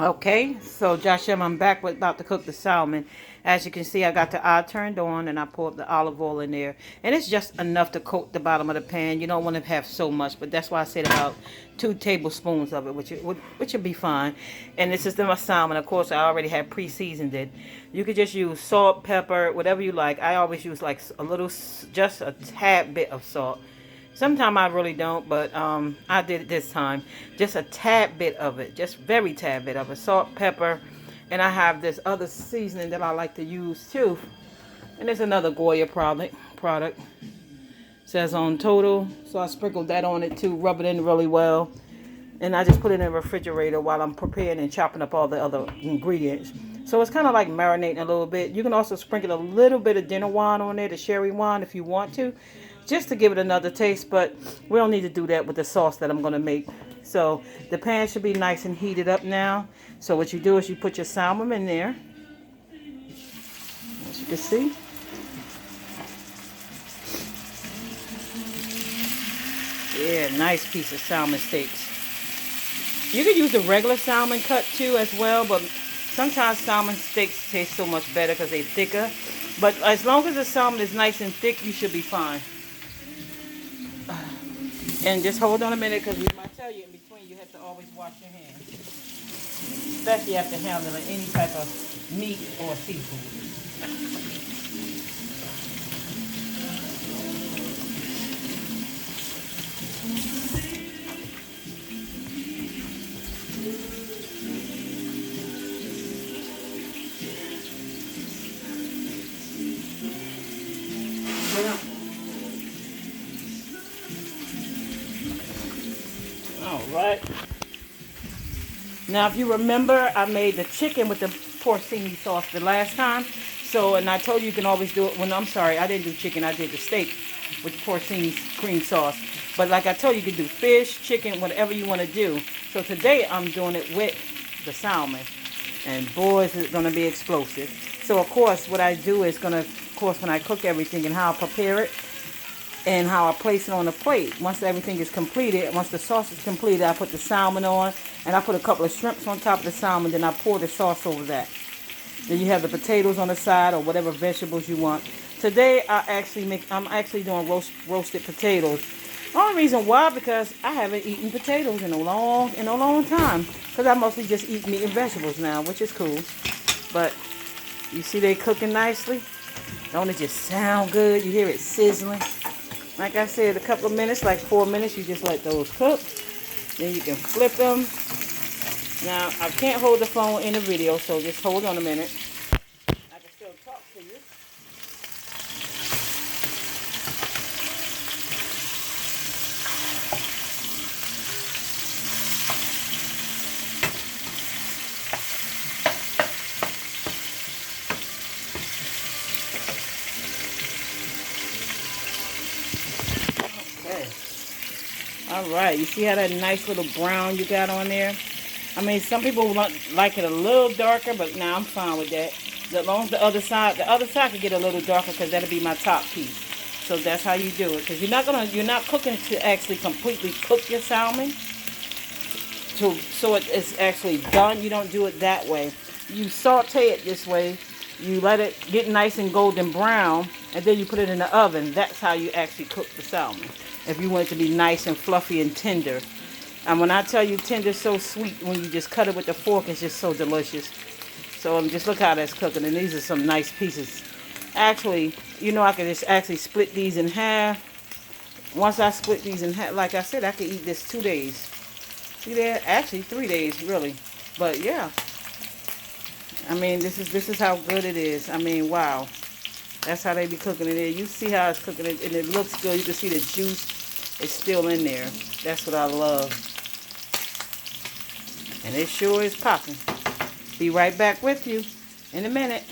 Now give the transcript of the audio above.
Okay, so Joshua, I'm back with about to cook the salmon. As you can see, I got the eye turned on and I poured the olive oil in there. And it's just enough to coat the bottom of the pan. You don't want to have so much, but that's why I said about 2 tablespoons of it, which would be fine. And this is my salmon. Of course, I already had pre-seasoned it. You could just use salt, pepper, whatever you like. I always use like a little, just a tad bit of salt. Sometimes I really don't, but I did it this time. Just a tad bit of it, just very tad bit of it. Salt, pepper, and I have this other seasoning that I like to use too. And there's another Goya product. Says on total, so I sprinkled that on it too, rub it in really well. And I just put it in the refrigerator while I'm preparing and chopping up all the other ingredients. So it's kind of like marinating a little bit. You can also sprinkle a little bit of dinner wine on there, the sherry wine, if you want to, just to give it another taste. But we don't need to do that with the sauce that I'm going to make. So the pan should be nice and heated up now. So what you do is you put your salmon in there, as you can see. Yeah, nice piece of salmon steaks. You can use the regular salmon cut too as well, but sometimes salmon steaks taste so much better because they're thicker. But as long as the salmon is nice and thick, you should be fine. And just hold on a minute, because I tell you in between you have to always wash your hands. Especially after handling any type of meat or seafood. Alright. Now if you remember, I made the chicken with the porcini sauce the last time. So, and I told you you can always do it when, I'm sorry, I didn't do chicken, I did the steak with porcini cream sauce. But like I told you, you can do fish, chicken, whatever you want to do. So today I'm doing it with the salmon. And boy, is it going to be explosive. So of course, what I do is going to, of course, when I cook everything and how I prepare it, and how I place it on the plate. Once everything is completed, once the sauce is completed, I put the salmon on, and I put a couple of shrimps on top of the salmon, then I pour the sauce over that. Then you have the potatoes on the side or whatever vegetables you want. Today I'm actually doing roasted potatoes. The only reason why, because I haven't eaten potatoes in a long time. Because I mostly just eat meat and vegetables now, which is cool. But you see they cooking nicely? Don't it just sound good? You hear it sizzling? Like I said, a couple of minutes, like 4 minutes, you just let those cook. Then you can flip them. Now, I can't hold the phone in the video, so just hold on a minute. I can still talk to you. All right, you see how that nice little brown you got on there? I mean, some people like it a little darker, but now I'm fine with that. As long as the other side could get a little darker, because that'll be my top piece. So that's how you do it, because you're not cooking to actually completely cook your salmon. So it's actually done. You don't do it that way. You saute it this way. You let it get nice and golden brown, and then you put it in the oven. That's how you actually cook the salmon. If you want it to be nice and fluffy and tender. And when I tell you tender, so sweet, when you just cut it with the fork, it's just so delicious. So just look how that's cooking. And these are some nice pieces. Actually, I could just actually split these in half. Once I split these in half, like I said, I could eat this 2 days. See there? Actually, 3 days, really. But yeah. I mean, this is how good it is. I mean, wow. That's how they be cooking it there. You see how it's cooking it, and it looks good. You can see the juice is still in there. That's what I love. And it sure is popping. Be right back with you in a minute.